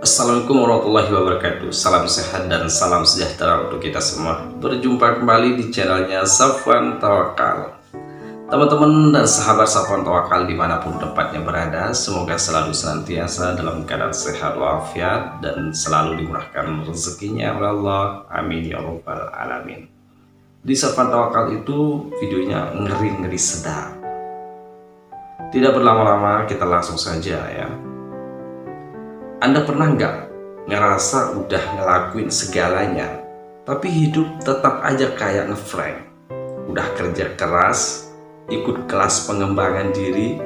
Assalamualaikum warahmatullahi wabarakatuh. Salam sehat dan salam sejahtera untuk kita semua. Berjumpa kembali di channelnya Safwan Tawakal. Teman-teman dan sahabat Safwan Tawakal dimanapun tempatnya berada, semoga selalu senantiasa dalam keadaan sehat walafiat dan selalu dimurahkan rezekinya oleh Allah. Amin ya rabbal alamin. Di Safwan Tawakal itu videonya ngeri-ngeri sedap. Tidak berlama-lama, kita langsung saja ya. Anda pernah nggak ngerasa udah ngelakuin segalanya, tapi hidup tetap aja kayak ngeflank? Udah kerja keras, ikut kelas pengembangan diri,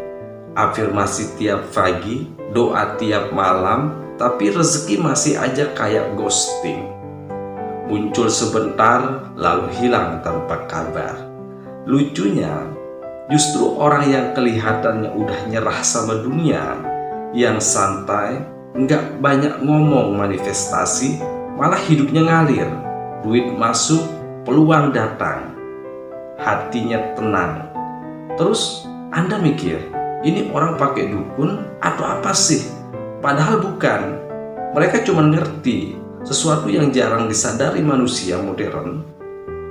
afirmasi tiap pagi, doa tiap malam, tapi rezeki masih aja kayak ghosting. Muncul sebentar, lalu hilang tanpa kabar. Lucunya, justru orang yang kelihatannya udah nyerah sama dunia, yang santai, nggak banyak ngomong manifestasi, malah hidupnya ngalir. Duit masuk, peluang datang, hatinya tenang. Terus Anda mikir, ini orang pakai dukun atau apa sih? Padahal bukan. Mereka cuma ngerti sesuatu yang jarang disadari manusia modern.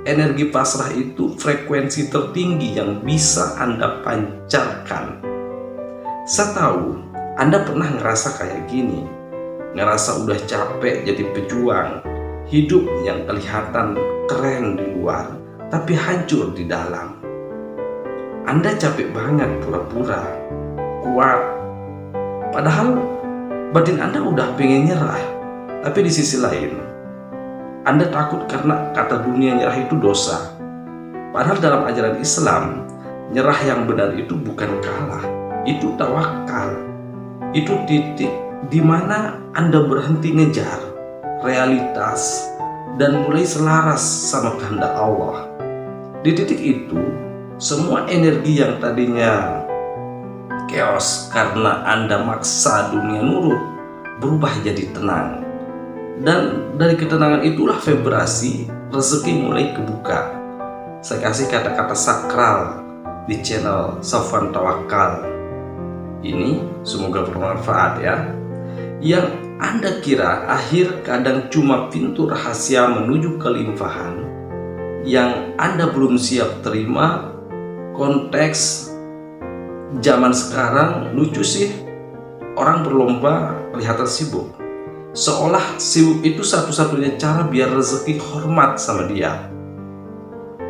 Energi pasrah itu frekuensi tertinggi yang bisa Anda pancarkan. Saya tahu Anda pernah ngerasa kayak gini, ngerasa udah capek jadi pejuang, hidup yang kelihatan keren di luar, tapi hancur di dalam. Anda capek banget pura-pura kuat, padahal batin Anda udah pengen nyerah. Tapi di sisi lain, Anda takut karena kata dunia nyerah itu dosa. Padahal dalam ajaran Islam, nyerah yang benar itu bukan kalah, itu tawakal. Itu titik di mana Anda berhenti ngejar realitas dan mulai selaras sama kehendak Allah. Di titik itu, semua energi yang tadinya chaos karena Anda maksa dunia nurut berubah jadi tenang. Dan dari ketenangan itulah vibrasi rezeki mulai kebuka. Saya kasih kata-kata sakral di channel Safwan Tawakal ini, semoga bermanfaat ya. Yang Anda kira akhir kadang cuma pintu rahasia menuju kelimpahan. Yang Anda belum siap terima. Konteks zaman sekarang lucu sih, orang berlomba kelihatan sibuk, seolah sibuk itu satu-satunya cara biar rezeki hormat sama dia.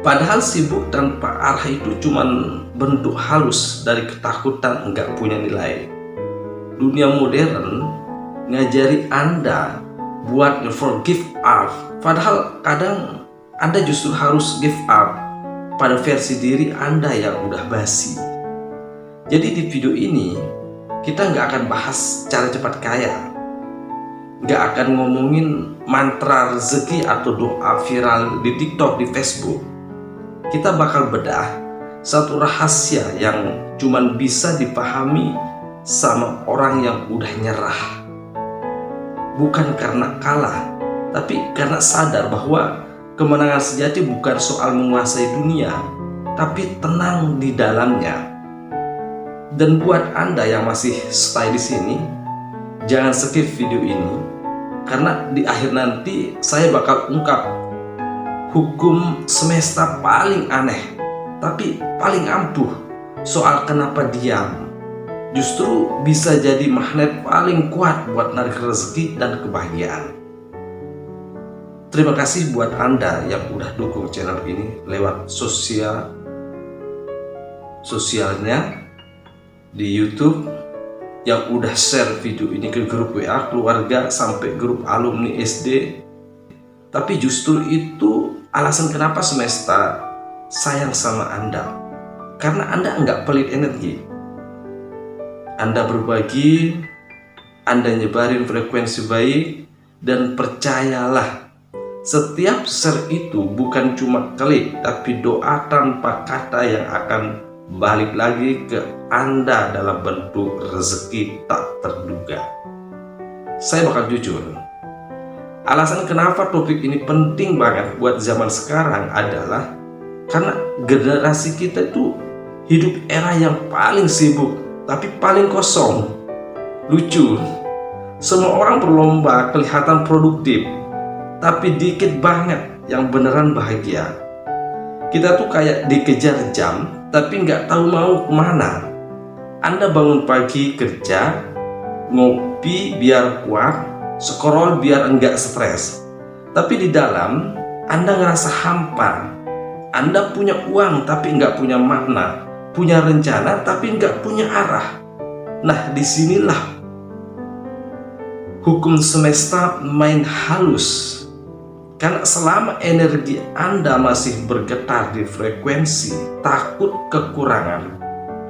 Padahal sibuk tanpa arah itu cuman bentuk halus dari ketakutan enggak punya nilai. Dunia modern ngajari Anda buat forgive up, padahal kadang Anda justru harus give up pada versi diri Anda yang udah basi. Jadi di video ini kita nggak akan bahas cara cepat kaya, nggak akan ngomongin mantra rezeki atau doa viral di TikTok, di Facebook. Kita bakal bedah satu rahasia yang cuman bisa dipahami sama orang yang udah nyerah. Bukan karena kalah, tapi karena sadar bahwa kemenangan sejati bukan soal menguasai dunia, tapi tenang di dalamnya. Dan buat Anda yang masih stay di sini, jangan skip video ini, karena di akhir nanti saya bakal ungkap hukum semesta paling aneh, tapi paling ampuh soal kenapa diam justru bisa jadi magnet paling kuat buat narik rezeki dan kebahagiaan. Terima kasih buat Anda yang udah dukung channel ini lewat sosialnya di YouTube, yang udah share video ini ke grup WA keluarga sampai grup alumni SD. Tapi justru itu alasan kenapa semesta sayang sama Anda, karena Anda nggak pelit energi. Anda berbagi, Anda nyebarin frekuensi baik, dan percayalah, setiap share itu bukan cuma klik, tapi doa tanpa kata yang akan balik lagi ke Anda dalam bentuk rezeki tak terduga. Saya bakal jujur, alasan kenapa topik ini penting banget buat zaman sekarang adalah karena generasi kita itu hidup era yang paling sibuk tapi paling kosong. Lucu, Semua orang berlomba kelihatan produktif, tapi dikit banget yang beneran bahagia. Kita tuh kayak dikejar jam, tapi nggak tahu mau kemana. Anda bangun pagi kerja, ngopi biar kuat, scroll biar enggak stres. Tapi di dalam, Anda ngerasa hampa. Anda punya uang tapi nggak punya makna, punya rencana tapi nggak punya arah. Nah, disinilah hukum semesta main halus. Karena selama energi Anda masih bergetar di frekuensi takut kekurangan,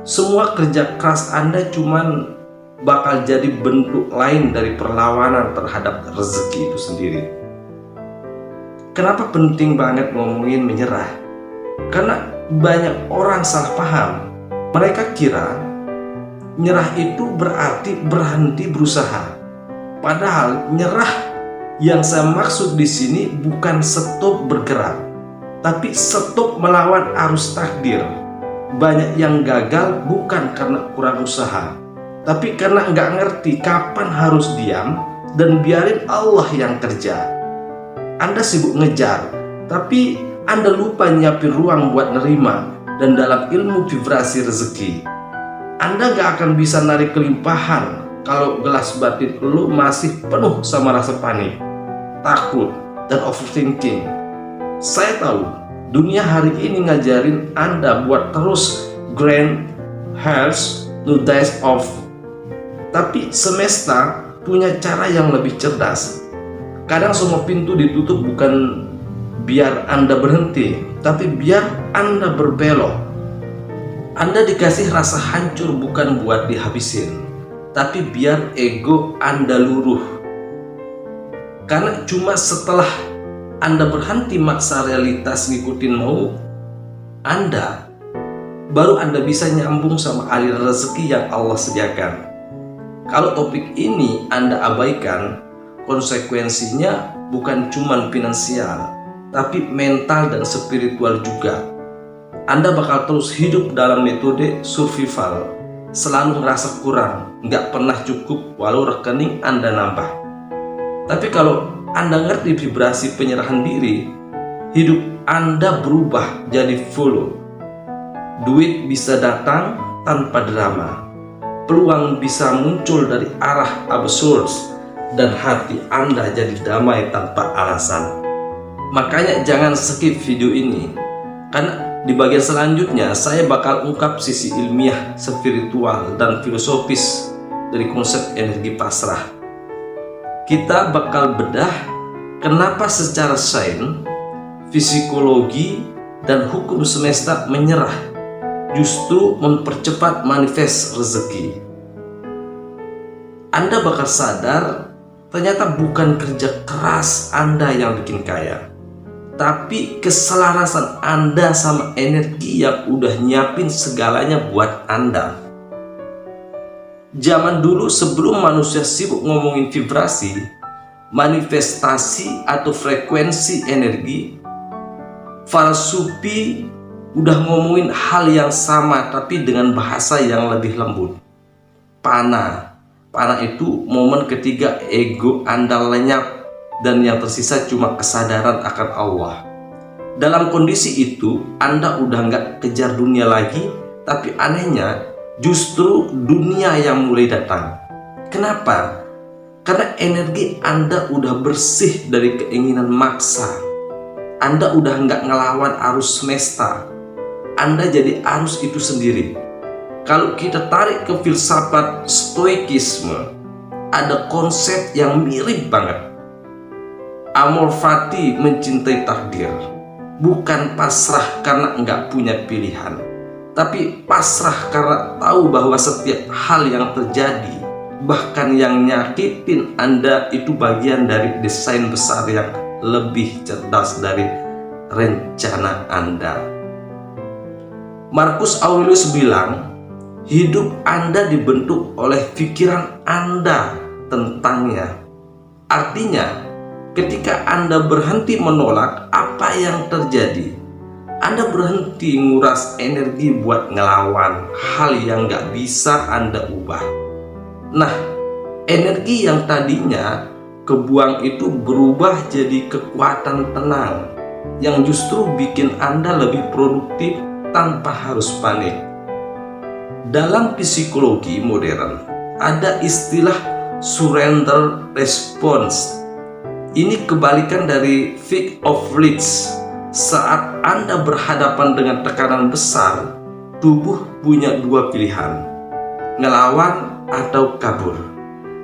semua kerja keras Anda cuman bakal jadi bentuk lain dari perlawanan terhadap rezeki itu sendiri. Kenapa penting banget ngomongin menyerah? Karena banyak orang salah paham. Mereka kira nyerah itu berarti berhenti berusaha. Padahal nyerah yang saya maksud di sini bukan stop bergerak, tapi stop melawan arus takdir. Banyak yang gagal bukan karena kurang usaha, tapi karena nggak ngerti kapan harus diam dan biarin Allah yang kerja. Anda sibuk ngejar, tapi Anda lupa nyiapin ruang buat nerima. Dan dalam ilmu vibrasi rezeki, Anda nggak akan bisa narik kelimpahan kalau gelas batin lu masih penuh sama rasa panik, takut, dan overthinking. Saya tahu dunia hari ini ngajarin Anda buat terus grand health no days off. Tapi semesta punya cara yang lebih cerdas. Kadang semua pintu ditutup bukan biar Anda berhenti, tapi biar Anda berbelok. Anda dikasih rasa hancur bukan buat dihabisin, tapi biar ego Anda luruh. Karena cuma setelah Anda berhenti maksa realitas ngikutin mau Anda, baru Anda bisa nyambung sama aliran rezeki yang Allah sediakan. Kalau topik ini Anda abaikan, konsekuensinya bukan cuma finansial, tapi mental dan spiritual juga. Anda bakal terus hidup dalam metode survival, selalu merasa kurang, nggak pernah cukup walau rekening Anda nambah. Tapi kalau Anda ngerti vibrasi penyerahan diri, hidup Anda berubah jadi flow. Duit bisa datang tanpa drama, peluang bisa muncul dari arah absurd, dan hati Anda jadi damai tanpa alasan. Makanya jangan skip video ini, karena di bagian selanjutnya saya bakal ungkap sisi ilmiah, spiritual, dan filosofis dari konsep energi pasrah. Kita bakal bedah kenapa secara sains, psikologi, dan hukum semesta menyerah justru mempercepat manifest rezeki. Anda bakal sadar ternyata bukan kerja keras Anda yang bikin kaya, tapi keselarasan Anda sama energi yang udah nyiapin segalanya buat Anda. Zaman dulu sebelum manusia sibuk ngomongin vibrasi, manifestasi atau frekuensi energi, para sufi udah ngomongin hal yang sama tapi dengan bahasa yang lebih lembut. Panah itu momen ketika ego Anda lenyap dan yang tersisa cuma kesadaran akan Allah. Dalam kondisi itu Anda udah nggak kejar dunia lagi, tapi anehnya justru dunia yang mulai datang. Kenapa? Karena energi Anda udah bersih dari keinginan maksa. Anda udah nggak ngelawan arus semesta, Anda jadi arus itu sendiri. Kalau kita tarik ke filsafat stoikisme, ada konsep yang mirip banget. Amor fati, mencintai takdir, bukan pasrah karena nggak punya pilihan, tapi pasrah karena tahu bahwa setiap hal yang terjadi, bahkan yang nyakitin Anda, itu bagian dari desain besar yang lebih cerdas dari rencana Anda. Marcus Aurelius bilang, hidup Anda dibentuk oleh pikiran Anda tentangnya. Artinya, ketika Anda berhenti menolak apa yang terjadi, Anda berhenti nguras energi buat ngelawan hal yang gak bisa Anda ubah. Nah, Energi yang tadinya kebuang itu berubah jadi kekuatan tenang yang justru bikin Anda lebih produktif tanpa harus panik. Dalam psikologi modern, ada istilah surrender response. Ini kebalikan dari fight of flight. Saat Anda berhadapan dengan tekanan besar, tubuh punya dua pilihan, ngelawan atau kabur.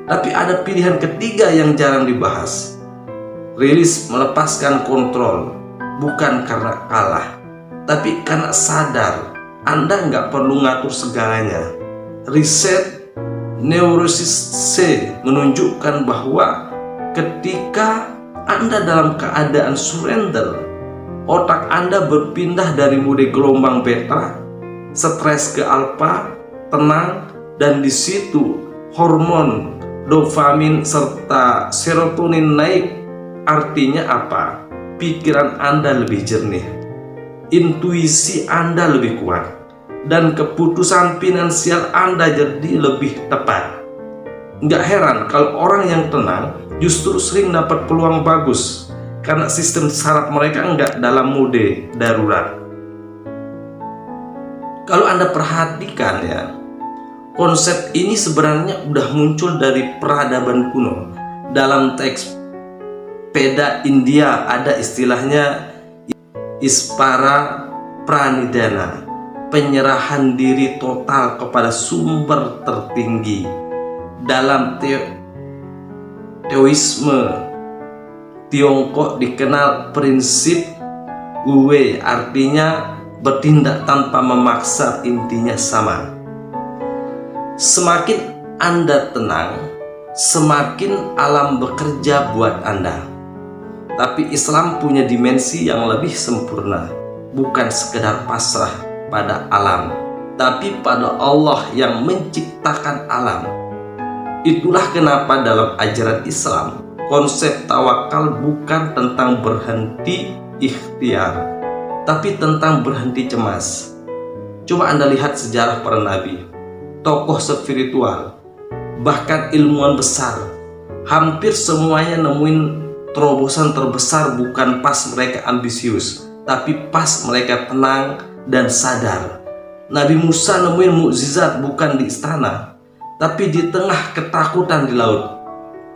Tapi ada pilihan ketiga yang jarang dibahas. Rilis, melepaskan kontrol, bukan karena kalah, tapi karena sadar Anda nggak perlu ngatur segalanya. Riset neurosis C menunjukkan bahwa ketika Anda dalam keadaan surrender, otak Anda berpindah dari mode gelombang beta, stres ke alfa, tenang, dan di situ hormon dopamin serta serotonin naik. Artinya apa? Pikiran Anda lebih jernih, intuisi Anda lebih kuat, dan keputusan finansial Anda jadi lebih tepat. Nggak heran kalau orang yang tenang justru sering dapat peluang bagus, karena sistem saraf mereka nggak dalam mode darurat. Kalau Anda perhatikan ya, konsep ini sebenarnya udah muncul dari peradaban kuno. Dalam teks Veda India ada istilahnya Ispara Pranidhana, penyerahan diri total kepada sumber tertinggi. Dalam Taoisme Tiongkok dikenal prinsip Wu-wei, artinya bertindak tanpa memaksa, intinya sama. Semakin Anda tenang, semakin alam bekerja buat Anda. Tapi Islam punya dimensi yang lebih sempurna, bukan sekedar pasrah pada alam, tapi pada Allah yang menciptakan alam. Itulah kenapa dalam ajaran Islam, konsep tawakal bukan tentang berhenti ikhtiar, tapi tentang berhenti cemas. Coba Anda lihat sejarah para nabi, tokoh spiritual, bahkan ilmuwan besar. Hampir semuanya nemuin terobosan terbesar bukan pas mereka ambisius, tapi pas mereka tenang dan sadar. Nabi Musa nemuin mukjizat bukan di istana, tapi di tengah ketakutan di laut.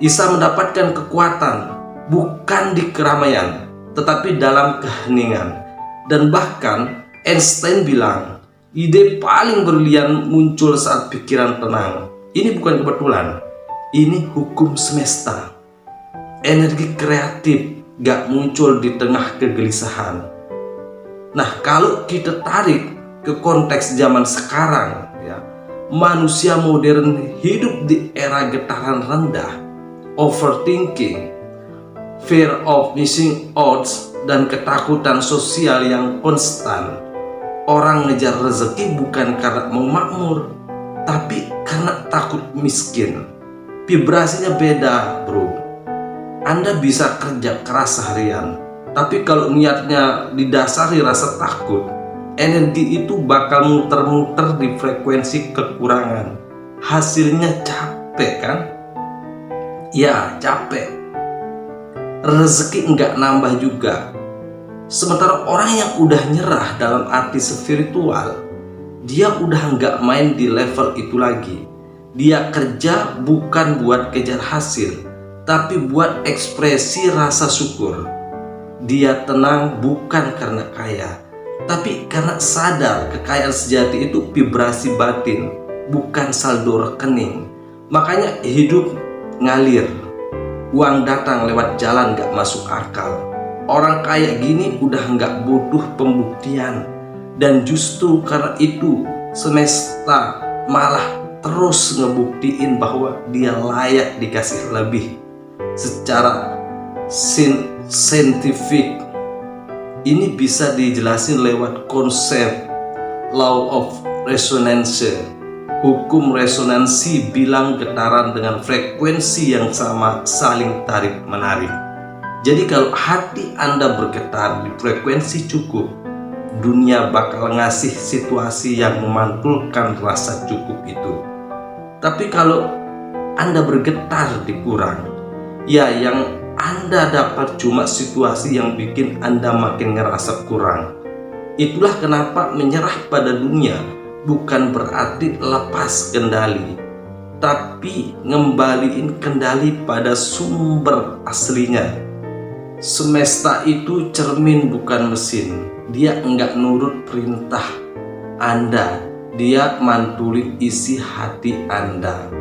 Isa mendapatkan kekuatan bukan di keramaian, tetapi dalam keheningan. Dan bahkan Einstein bilang, ide paling berlian muncul saat pikiran tenang. Ini bukan kebetulan, ini hukum semesta. Energi kreatif gak muncul di tengah kegelisahan. Nah, kalau kita tarik ke konteks zaman sekarang ya, manusia modern hidup di era getaran rendah, overthinking, fear of missing out, dan ketakutan sosial yang konstan. Orang ngejar rezeki bukan karena mau makmur, tapi karena takut miskin. Vibrasinya beda, bro. Anda bisa kerja keras seharian, tapi kalau niatnya didasari rasa takut, energi itu bakal muter-muter di frekuensi kekurangan. Hasilnya capek kan? Ya, capek. Rezeki nggak nambah juga. Sementara orang yang udah nyerah dalam arti spiritual, dia udah nggak main di level itu lagi. Dia kerja bukan buat kejar hasil, tapi buat ekspresi rasa syukur. Dia tenang bukan karena kaya, tapi karena sadar kekayaan sejati itu vibrasi batin, bukan saldo rekening. Makanya hidup ngalir, uang datang lewat jalan gak masuk akal. Orang kaya gini udah gak butuh pembuktian. Dan justru karena itu semesta malah terus ngebuktiin bahwa dia layak dikasih lebih. Secara saintifik ini bisa dijelasin lewat konsep law of resonance. Hukum resonansi bilang getaran dengan frekuensi yang sama saling tarik menarik. Jadi kalau hati Anda bergetar di frekuensi cukup, dunia bakal ngasih situasi yang memantulkan rasa cukup itu. Tapi kalau Anda bergetar di kurang. Ya, yang Anda dapat cuma situasi yang bikin Anda makin ngerasa kurang. Itulah kenapa menyerah pada dunia bukan berarti lepas kendali, tapi ngembaliin kendali pada sumber aslinya. Semesta itu cermin bukan mesin. Dia enggak nurut perintah Anda, dia mantulin isi hati Anda.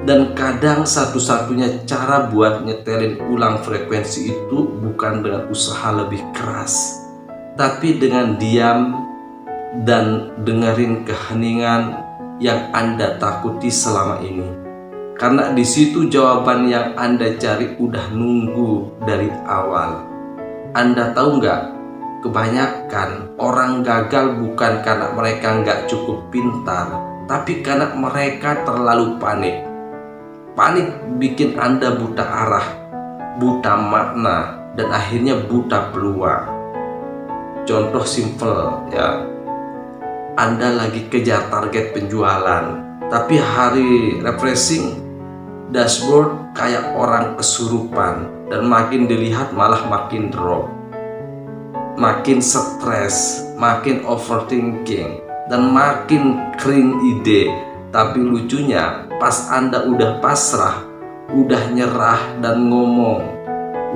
Dan kadang satu-satunya cara buat nyetelin ulang frekuensi itu bukan dengan usaha lebih keras, tapi dengan diam dan dengerin keheningan yang Anda takuti selama ini. Karena di situ jawaban yang Anda cari udah nunggu dari awal. Anda tahu nggak? Kebanyakan orang gagal bukan karena mereka nggak cukup pintar, tapi karena mereka terlalu panik. Panik bikin Anda buta arah, buta makna, dan akhirnya buta peluang. Contoh simple ya, Anda lagi kejar target penjualan, tapi hari refreshing dashboard kayak orang kesurupan, dan makin dilihat malah makin drop, makin stres, makin overthinking, dan makin kering ide. Tapi lucunya pas Anda udah pasrah, udah nyerah dan ngomong,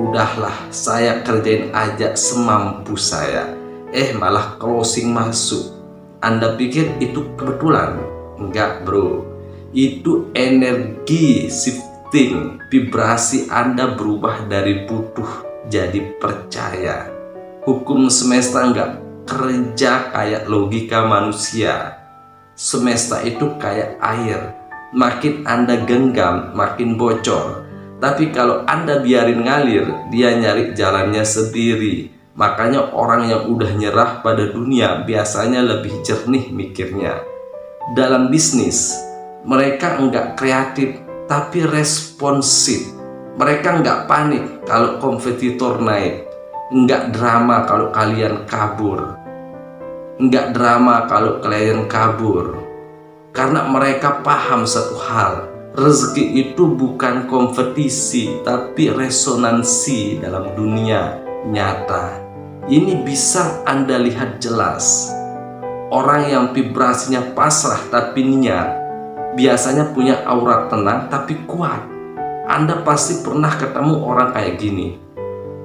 udahlah saya kerjain aja semampu saya, malah closing masuk. Anda pikir itu kebetulan? Enggak bro, itu energi shifting. Vibrasi Anda berubah dari butuh jadi percaya. Hukum semesta enggak kerja kayak logika manusia. Semesta itu kayak air, makin Anda genggam makin bocor. Tapi kalau Anda biarin ngalir, dia nyari jalannya sendiri. Makanya orang yang udah nyerah pada dunia biasanya lebih jernih mikirnya. Dalam bisnis, mereka enggak kreatif tapi responsif. Mereka enggak panik kalau kompetitor naik, enggak drama kalau kalian kabur, enggak drama kalau klien kabur. Karena mereka paham satu hal, rezeki itu bukan kompetisi tapi resonansi dalam dunia nyata. Ini bisa Anda lihat jelas. Orang yang vibrasinya pasrah tapi niat biasanya punya aura tenang tapi kuat. Anda pasti pernah ketemu orang kayak gini.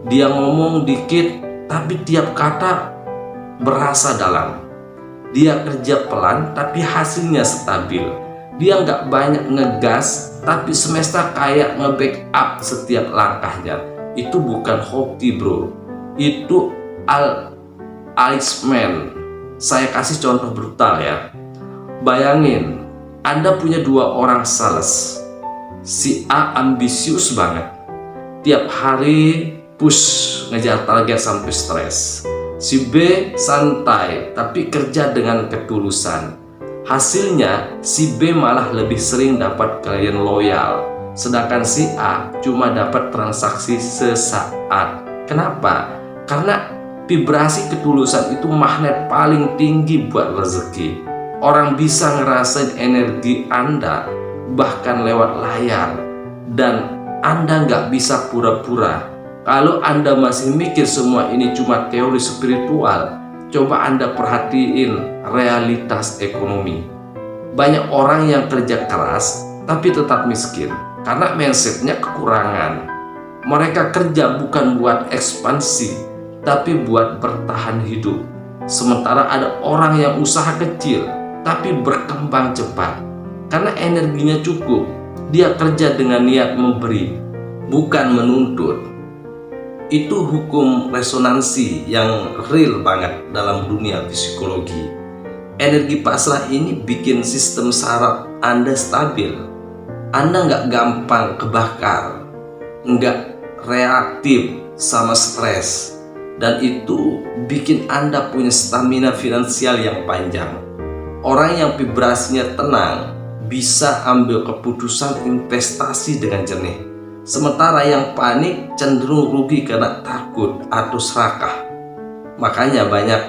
Dia ngomong dikit tapi tiap kata berasa dalam. Dia kerja pelan tapi hasilnya stabil. Dia nggak banyak ngegas tapi semesta kayak nge-backup setiap langkahnya. Itu bukan hoki bro, itu Iceman. Saya kasih contoh brutal ya. Bayangin Anda punya dua orang sales. Si A ambisius banget, tiap hari push ngejar target sampai stres. Si B santai tapi kerja dengan ketulusan. Hasilnya si B malah lebih sering dapat klien loyal, sedangkan si A cuma dapat transaksi sesaat. Kenapa? Karena vibrasi ketulusan itu magnet paling tinggi buat rezeki. Orang bisa ngerasain energi Anda bahkan lewat layar, dan Anda nggak bisa pura-pura. Kalau Anda masih mikir semua ini cuma teori spiritual, coba Anda perhatiin realitas ekonomi. Banyak orang yang kerja keras tapi tetap miskin karena mindsetnya kekurangan. Mereka kerja bukan buat ekspansi tapi buat bertahan hidup. Sementara ada orang yang usaha kecil tapi berkembang cepat karena energinya cukup. Dia kerja dengan niat memberi, bukan menuntut. Itu hukum resonansi yang real banget dalam dunia psikologi. Energi pasrah ini bikin sistem saraf Anda stabil. Anda nggak gampang kebakar, nggak reaktif sama stres, dan itu bikin Anda punya stamina finansial yang panjang. Orang yang vibrasinya tenang bisa ambil keputusan investasi dengan jernih. Sementara yang panik cenderung rugi karena takut atau serakah. Makanya banyak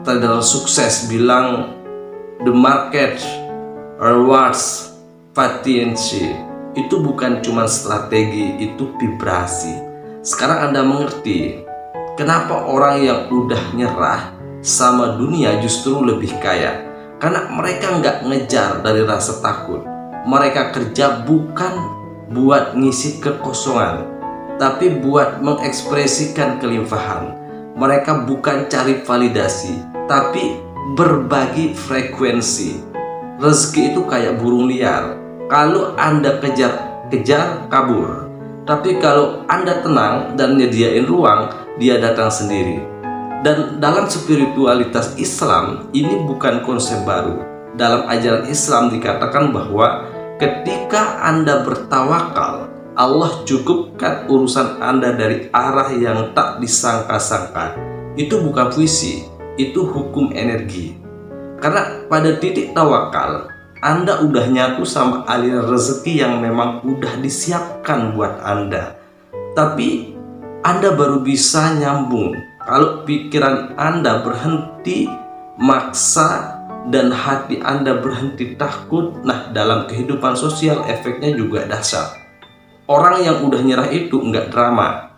trader sukses bilang the market rewards patience. Itu bukan cuma strategi, itu vibrasi. Sekarang Anda mengerti kenapa orang yang udah nyerah sama dunia justru lebih kaya. Karena mereka nggak ngejar dari rasa takut. Mereka kerja bukan buat ngisi kekosongan, tapi buat mengekspresikan kelimpahan. Mereka bukan cari validasi, tapi berbagi frekuensi. Rezeki itu kayak burung liar. Kalau Anda kejar-kejar, kabur. Tapi kalau Anda tenang dan nyediain ruang, dia datang sendiri. Dan dalam spiritualitas Islam, ini bukan konsep baru. Dalam ajaran Islam dikatakan bahwa ketika Anda bertawakal, Allah cukupkan urusan Anda dari arah yang tak disangka-sangka. Itu bukan puisi, itu hukum energi. Karena pada titik tawakal, Anda udah nyatu sama aliran rezeki yang memang udah disiapkan buat Anda. Tapi Anda baru bisa nyambung kalau pikiran Anda berhenti maksa dan hati Anda berhenti takut. Nah, dalam kehidupan sosial efeknya juga dahsyat. Orang yang udah nyerah itu nggak drama.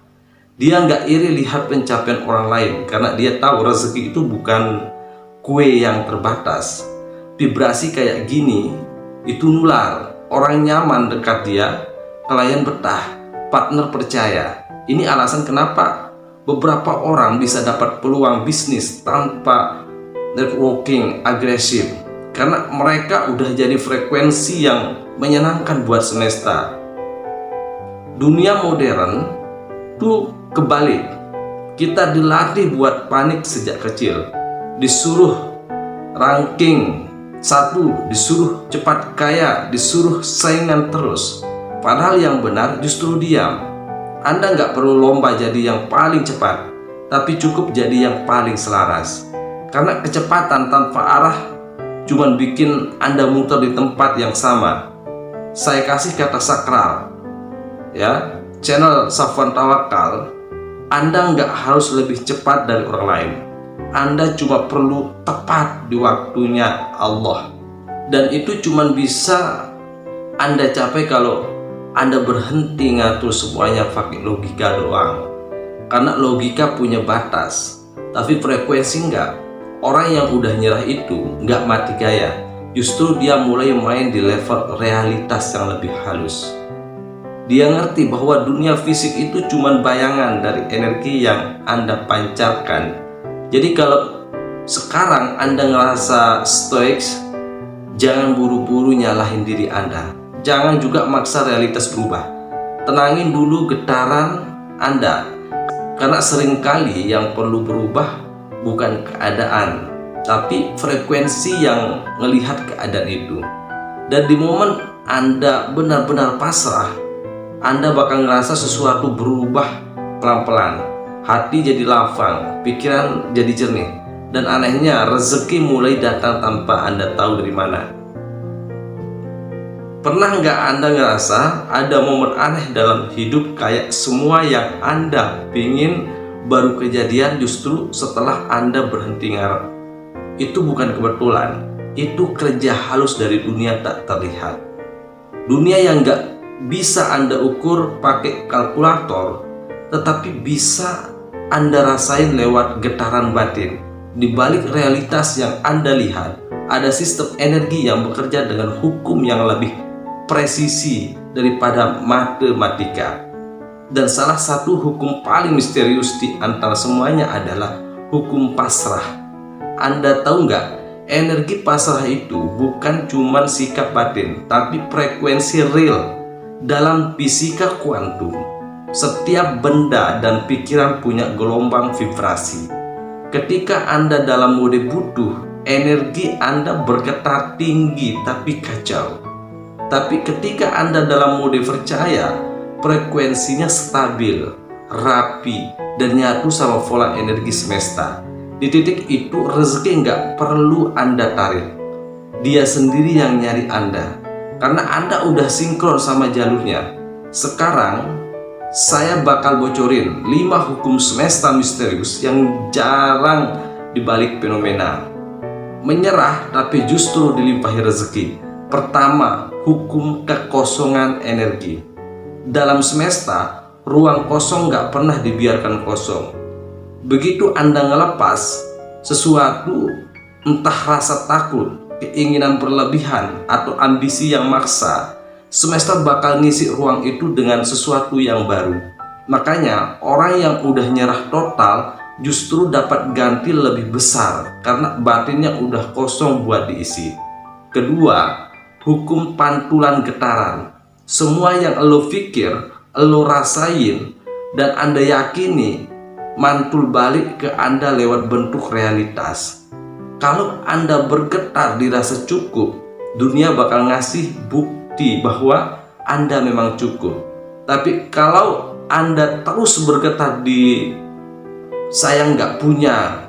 Dia nggak iri lihat pencapaian orang lain karena dia tahu rezeki itu bukan kue yang terbatas. Vibrasi kayak gini itu nular. Orang nyaman dekat dia, klien betah, partner percaya. Ini alasan kenapa beberapa orang bisa dapat peluang bisnis tanpa networking agresif. Karena mereka udah jadi frekuensi yang menyenangkan buat semesta. Dunia modern tuh kebalik. Kita dilatih buat panik sejak kecil. Disuruh ranking 1, disuruh cepat kaya, disuruh saingan terus. Padahal yang benar justru diam. Anda nggak perlu lomba jadi yang paling cepat, tapi cukup jadi yang paling selaras. Karena kecepatan tanpa arah cuman bikin Anda muter di tempat yang sama. Saya kasih kata sakral, ya, channel Safwan Tawakal. Anda nggak harus lebih cepat dari orang lain. Anda cuma perlu tepat di waktunya Allah. Dan itu cuma bisa Anda capai kalau Anda berhenti ngatur semuanya pakai logika doang. Karena logika punya batas, tapi frekuensi enggak. Orang yang udah nyerah itu enggak mati gaya. Justru dia mulai main di level realitas yang lebih halus. Dia ngerti bahwa dunia fisik itu cuma bayangan dari energi yang Anda pancarkan. Jadi kalau sekarang Anda ngerasa stoik, jangan buru-buru nyalahin diri Anda. Jangan juga maksa realitas berubah. Tenangin dulu getaran Anda. Karena seringkali yang perlu berubah bukan keadaan, tapi frekuensi yang melihat keadaan itu. Dan di momen Anda benar-benar pasrah, Anda bakal ngerasa sesuatu berubah pelan-pelan. Hati jadi lapang, pikiran jadi jernih. Dan anehnya rezeki mulai datang tanpa Anda tahu dari mana. Pernah nggak Anda ngerasa ada momen aneh dalam hidup kayak semua yang Anda pingin baru kejadian justru setelah Anda berhenti ngarep? Itu bukan kebetulan, itu kerja halus dari dunia tak terlihat. Dunia yang nggak bisa Anda ukur pakai kalkulator, tetapi bisa Anda rasain lewat getaran batin. Di balik realitas yang Anda lihat, ada sistem energi yang bekerja dengan hukum yang lebih presisi daripada matematika. Dan salah satu hukum paling misterius di antara semuanya adalah hukum pasrah. Anda tahu nggak? Energi pasrah itu bukan cuma sikap batin, tapi frekuensi real. Dalam fisika kuantum, setiap benda dan pikiran punya gelombang vibrasi. Ketika Anda dalam mode butuh, energi Anda bergetar tinggi tapi kacau. Tapi ketika Anda dalam mode percaya, frekuensinya stabil, rapi, dan nyatu sama pola energi semesta. Di titik itu rezeki nggak perlu Anda tarik. Dia sendiri yang nyari Anda. Karena Anda udah sinkron sama jalurnya. Sekarang, saya bakal bocorin 5 hukum semesta misterius yang jarang dibalik fenomena. Menyerah tapi justru dilimpahi rezeki. Pertama, hukum kekosongan energi. Dalam semesta, ruang kosong nggak pernah dibiarkan kosong. Begitu Anda ngelepas sesuatu, entah rasa takut, keinginan berlebihan, atau ambisi yang maksa, semesta bakal ngisi ruang itu dengan sesuatu yang baru. Makanya orang yang udah nyerah total justru dapat ganti lebih besar karena batinnya udah kosong buat diisi. Kedua, hukum pantulan getaran. Semua yang lo pikir, lo rasain, dan Anda yakini mantul balik ke Anda lewat bentuk realitas. Kalau Anda bergetar dirasa cukup, dunia bakal ngasih bukti bahwa Anda memang cukup. Tapi kalau Anda terus bergetar di saya nggak punya,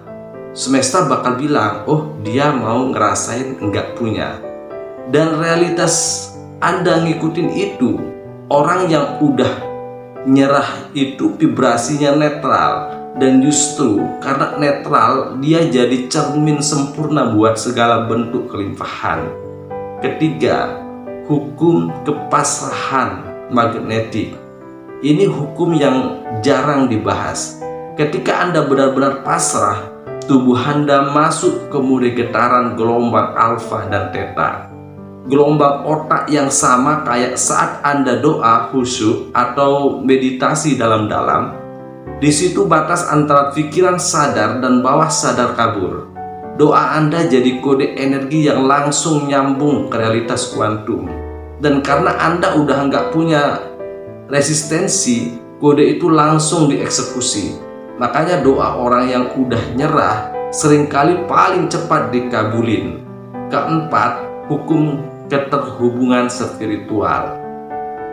semesta bakal bilang, oh dia mau ngerasain nggak punya. Dan realitas Anda ngikutin itu, orang yang udah nyerah itu vibrasinya netral. Dan justru karena netral, dia jadi cermin sempurna buat segala bentuk kelimpahan. Ketiga, hukum kepasrahan magnetik. Ini hukum yang jarang dibahas. Ketika Anda benar-benar pasrah, tubuh Anda masuk ke mode getaran gelombang alfa dan theta. Gelombang otak yang sama kayak saat Anda doa khusyuk atau meditasi dalam-dalam. Di situ batas antara pikiran sadar dan bawah sadar kabur. Doa Anda jadi kode energi yang langsung nyambung ke realitas kuantum. Dan karena Anda udah nggak punya resistensi, kode itu langsung dieksekusi. Makanya doa orang yang udah nyerah seringkali paling cepat dikabulin. Keempat, hukum keterhubungan spiritual.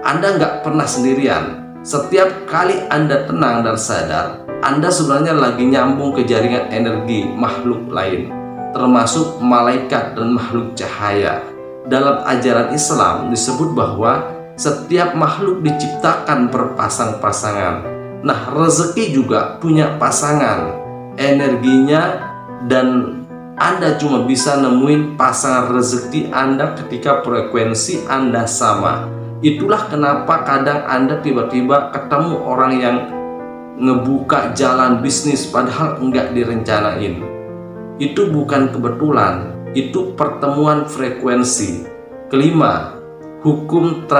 Anda nggak pernah sendirian. Setiap kali Anda tenang dan sadar, Anda sebenarnya lagi nyambung ke jaringan energi makhluk lain, termasuk malaikat dan makhluk cahaya. Dalam ajaran Islam disebut bahwa setiap makhluk diciptakan berpasang-pasangan. Nah, rezeki juga punya pasangan energinya, dan Anda cuma bisa nemuin pasangan rezeki Anda ketika frekuensi Anda sama. Itulah kenapa kadang Anda tiba-tiba ketemu orang yang ngebuka jalan bisnis padahal enggak direncanain. Itu bukan kebetulan, itu pertemuan frekuensi. Kelima, hukum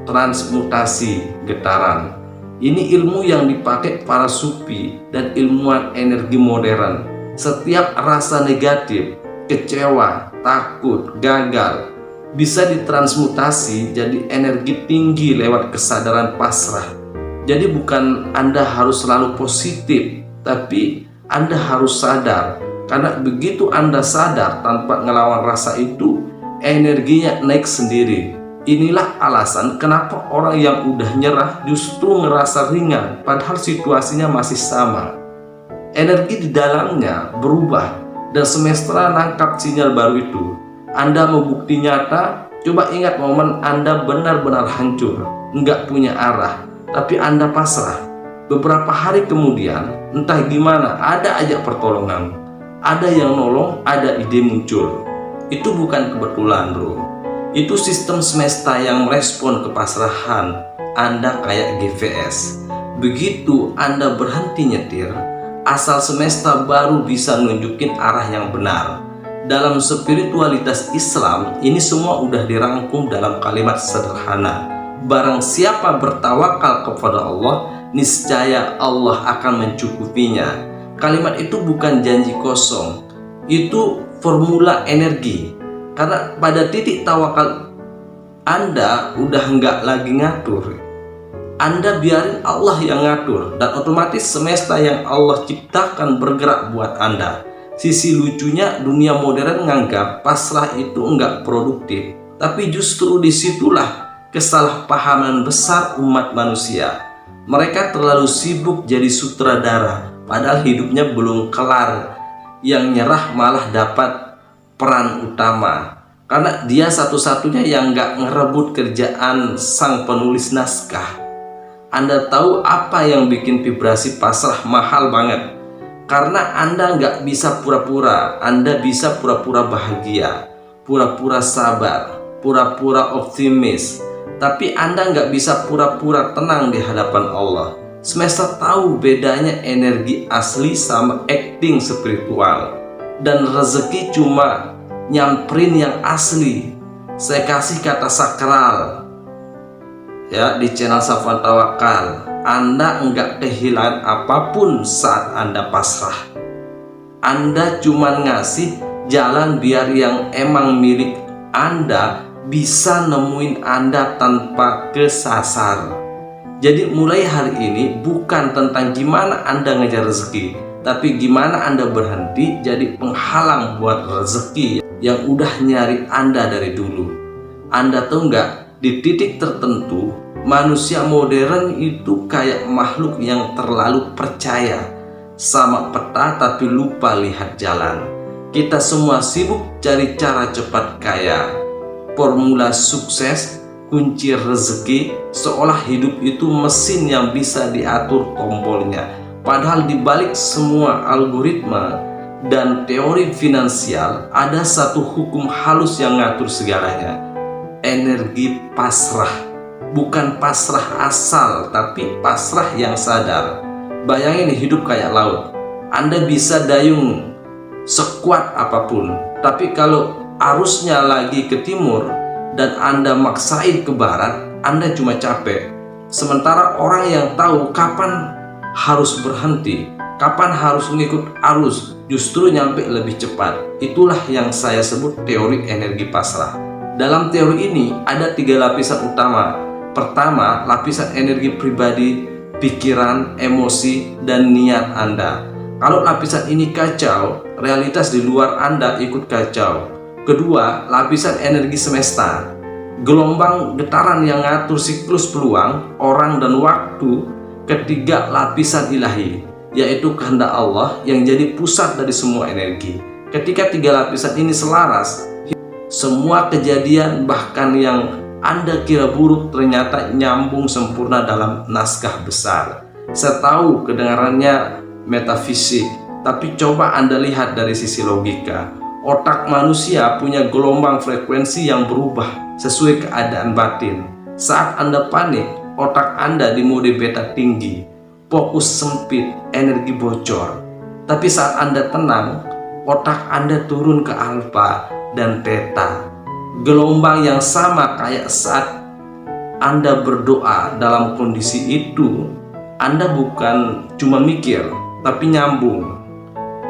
transmutasi getaran. Ini ilmu yang dipakai para sufi dan ilmuwan energi modern. Setiap rasa negatif, kecewa, takut, gagal bisa ditransmutasi jadi energi tinggi lewat kesadaran pasrah. Jadi bukan Anda harus selalu positif, tapi Anda harus sadar. Karena begitu Anda sadar tanpa ngelawan rasa itu, energinya naik sendiri. Inilah alasan kenapa orang yang udah nyerah justru ngerasa ringan padahal situasinya masih sama. Energi di dalamnya berubah dan semesta nangkap sinyal baru itu. Anda mau bukti nyata, coba ingat momen Anda benar-benar hancur, nggak punya arah, tapi Anda pasrah. Beberapa hari kemudian, entah gimana, ada aja pertolongan, ada yang nolong, ada ide muncul. Itu bukan kebetulan, bro. Itu sistem semesta yang merespon kepasrahan Anda kayak GPS. Begitu Anda berhenti nyetir, asal semesta baru bisa nunjukin arah yang benar. Dalam spiritualitas Islam, ini semua udah dirangkum dalam kalimat sederhana. Barang siapa bertawakal kepada Allah, niscaya Allah akan mencukupinya. Kalimat itu bukan janji kosong, itu formula energi. Karena pada titik tawakal Anda udah nggak lagi ngatur, Anda biarin Allah yang ngatur, dan otomatis semesta yang Allah ciptakan bergerak buat Anda. Sisi lucunya, dunia modern nganggap pasrah itu nggak produktif, tapi justru disitulah kesalahpahaman besar umat manusia. Mereka terlalu sibuk jadi sutradara, padahal hidupnya belum kelar. Yang nyerah malah dapat peran utama, karena dia satu-satunya yang nggak ngerebut kerjaan sang penulis naskah. Anda tahu apa yang bikin vibrasi pasrah mahal banget? Karena Anda nggak bisa pura-pura, Anda bisa pura-pura bahagia. pura-pura sabar, pura-pura optimis. Tapi Anda nggak bisa pura-pura tenang di hadapan Allah. Semesta tahu bedanya energi asli sama acting spiritual. Dan rezeki cuma nyamperin yang asli. Saya kasih kata sakral ya di channel Safwan Tawakal. Anda enggak kehilangan apapun saat Anda pasrah. Anda cuma ngasih jalan biar yang emang milik Anda bisa nemuin Anda tanpa kesasar. Jadi mulai hari ini bukan tentang gimana Anda ngejar rezeki, tapi gimana Anda berhenti jadi penghalang buat rezeki yang udah nyari Anda dari dulu. Anda tahu nggak, di titik tertentu manusia modern itu kayak makhluk yang terlalu percaya sama peta tapi lupa lihat jalan. Kita semua sibuk cari cara cepat kaya, formula sukses, kunci rezeki, seolah hidup itu mesin yang bisa diatur tombolnya. Padahal di balik semua algoritma dan teori finansial ada satu hukum halus yang ngatur segalanya. Energi pasrah. Bukan pasrah asal, tapi pasrah yang sadar. Bayangin hidup kayak laut. Anda bisa dayung sekuat apapun, tapi kalau arusnya lagi ke timur dan Anda maksain ke barat, Anda cuma capek. Sementara orang yang tahu kapan harus berhenti, kapan harus mengikut arus, justru nyampe lebih cepat. Itulah yang saya sebut teori energi pasrah. Dalam teori ini ada 3 lapisan utama. Pertama, lapisan energi pribadi, pikiran, emosi, dan niat Anda. Kalau lapisan ini kacau, realitas di luar Anda ikut kacau. Kedua, lapisan energi semesta, gelombang getaran yang ngatur siklus peluang, orang, dan waktu. Ketiga, lapisan ilahi, yaitu kehendak Allah yang jadi pusat dari semua energi. Ketika 3 lapisan ini selaras, semua kejadian bahkan yang Anda kira buruk ternyata nyambung sempurna dalam naskah besar. Saya tahu kedengarannya metafisik, tapi coba Anda lihat dari sisi logika. Otak manusia punya gelombang frekuensi yang berubah sesuai keadaan batin. Saat Anda panik, otak Anda di mode beta tinggi, fokus sempit, energi bocor. Tapi saat Anda tenang, otak Anda turun ke alfa dan theta. Gelombang yang sama kayak saat Anda berdoa. Dalam kondisi itu Anda bukan cuma mikir, tapi nyambung.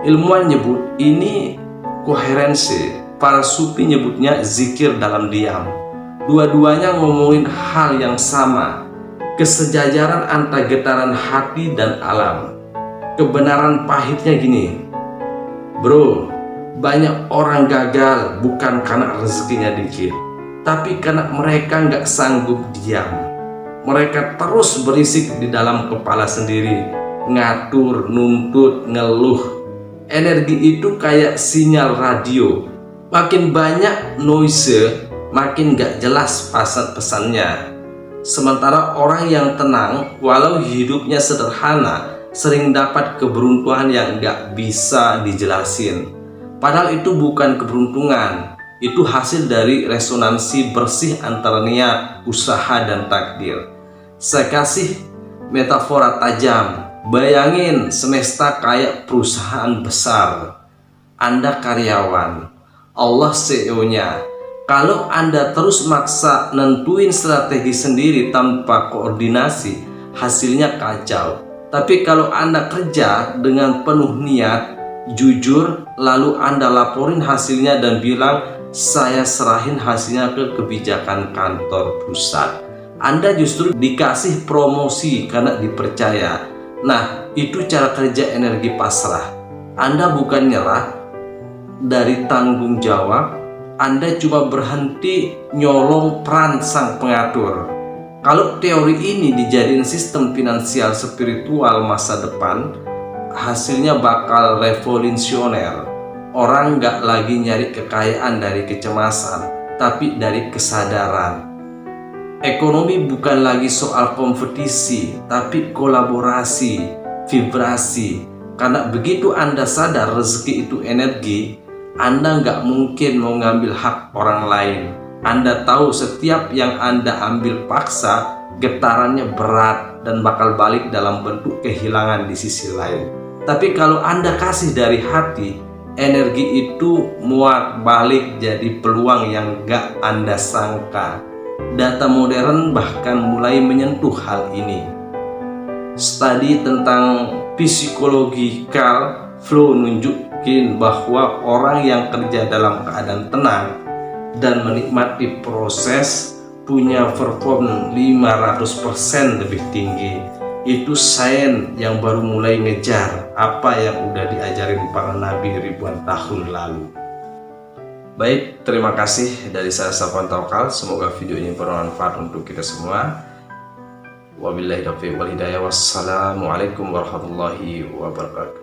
Ilmuwan nyebut ini koherensi, para sufi nyebutnya zikir dalam diam. Dua-duanya ngomongin hal yang sama, kesejajaran antara getaran hati dan alam. Kebenaran pahitnya gini, bro, banyak orang gagal bukan karena rezekinya dikit, tapi karena mereka nggak sanggup diam. Mereka terus berisik di dalam kepala sendiri, ngatur, nuntut, ngeluh. Energi itu kayak sinyal radio, makin banyak noise, makin nggak jelas pesan-pesannya. Sementara orang yang tenang, walau hidupnya sederhana, sering dapat keberuntungan yang nggak bisa dijelasin. Padahal itu bukan keberuntungan, itu hasil dari resonansi bersih antara niat, usaha, dan takdir. Saya kasih metafora tajam. Bayangin semesta kayak perusahaan besar. Anda karyawan, Allah CEO-nya. Kalau Anda terus maksa nentuin strategi sendiri tanpa koordinasi, hasilnya kacau. Tapi kalau Anda kerja dengan penuh niat, jujur, lalu Anda laporin hasilnya dan bilang, saya serahin hasilnya ke kebijakan kantor pusat, Anda justru dikasih promosi karena dipercaya. Nah, itu cara kerja energi pasrah. Anda bukan nyerah dari tanggung jawab, Anda cuma berhenti nyolong peran sang pengatur. Kalau teori ini dijadiin sistem finansial spiritual masa depan, hasilnya bakal revolusioner. Orang nggak lagi nyari kekayaan dari kecemasan, tapi dari kesadaran. Ekonomi bukan lagi soal kompetisi, tapi kolaborasi, vibrasi. Karena begitu Anda sadar rezeki itu energi, Anda nggak mungkin mau ngambil hak orang lain. Anda tahu setiap yang Anda ambil paksa, getarannya berat dan bakal balik dalam bentuk kehilangan di sisi lain. Tapi kalau Anda kasih dari hati, energi itu muat balik jadi peluang yang nggak Anda sangka. Data modern bahkan mulai menyentuh hal ini. Studi tentang psikologikal flow nunjukin bahwa orang yang kerja dalam keadaan tenang dan menikmati proses punya perform 500% lebih tinggi. Itu sains yang baru mulai ngejar apa yang udah diajarin para nabi ribuan tahun lalu. Baik, terima kasih dari saya Safwan Tawakal. Semoga video ini bermanfaat untuk kita semua. Wabillahi taufiq wal hidayah. Wassalamualaikum warahmatullahi wabarakatuh.